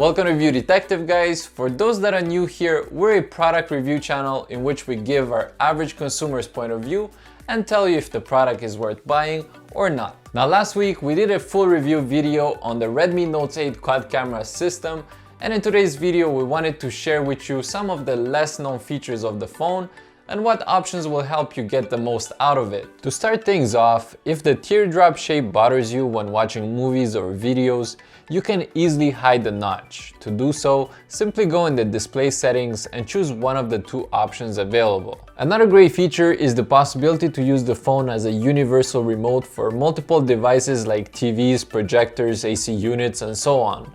Welcome to Review Detective, guys. For those that are new here, we're a product review channel in which we give our average consumer's point of view and tell you if the product is worth buying or not. Now, last week we did a full review video on the Redmi Note 8 quad camera system, and in today's video we wanted to share with you some of the less known features of the phone and what options will help you get the most out of it. To start things off, if the teardrop shape bothers you when watching movies or videos, you can easily hide the notch. To do so, simply go in the display settings and choose one of the two options available. Another great feature is the possibility to use the phone as a universal remote for multiple devices like TVs, projectors, AC units, and so on.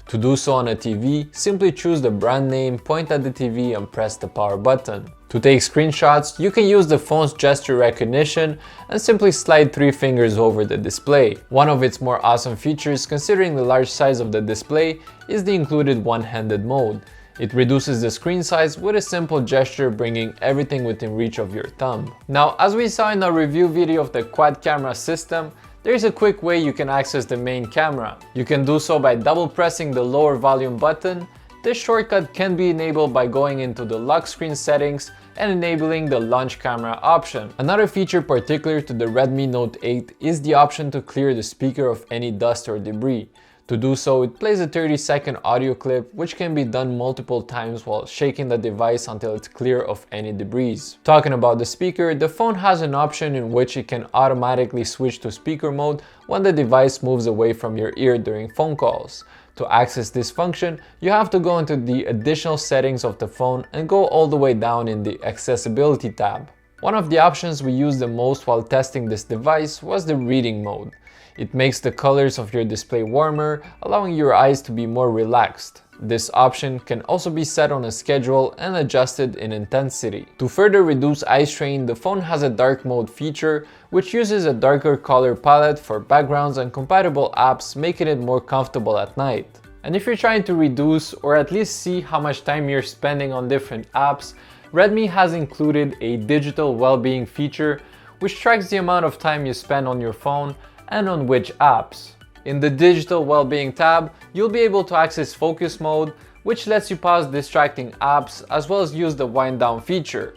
To do so on a TV, simply choose the brand name, point at the TV, and press the power button. To take screenshots, you can use the phone's gesture recognition and simply slide 3 fingers over the display. One of its more awesome features, considering the large size of the display, is the included one-handed mode. It reduces the screen size with a simple gesture, bringing everything within reach of your thumb. Now, as we saw in our review video of the quad camera system, there is a quick way you can access the main camera. You can do so by double pressing the lower volume button. This shortcut can be enabled by going into the lock screen settings and enabling the launch camera option. Another feature particular to the Redmi Note 8 is the option to clear the speaker of any dust or debris. To do so, it plays a 30-second audio clip, which can be done multiple times while shaking the device until it's clear of any debris. Talking about the speaker, the phone has an option in which it can automatically switch to speaker mode when the device moves away from your ear during phone calls. To access this function, you have to go into the additional settings of the phone and go all the way down in the accessibility tab. One of the options we used the most while testing this device was the reading mode. It makes the colors of your display warmer, allowing your eyes to be more relaxed. This option can also be set on a schedule and adjusted in intensity. To further reduce eye strain, the phone has a dark mode feature, which uses a darker color palette for backgrounds and compatible apps, making it more comfortable at night. And if you're trying to reduce or at least see how much time you're spending on different apps, Redmi has included a digital well-being feature, which tracks the amount of time you spend on your phone and on which apps. In the Digital Wellbeing tab, you'll be able to access Focus Mode, which lets you pause distracting apps as well as use the wind down feature.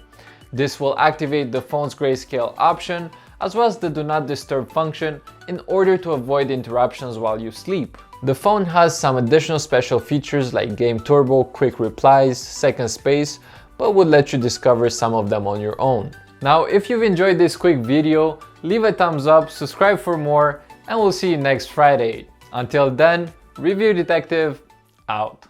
This will activate the phone's grayscale option as well as the Do Not Disturb function in order to avoid interruptions while you sleep. The phone has some additional special features like Game Turbo, Quick Replies, Second Space, but would let you discover some of them on your own. Now, if you've enjoyed this quick video, leave a thumbs up, subscribe for more, and we'll see you next Friday. Until then, Review Detective out.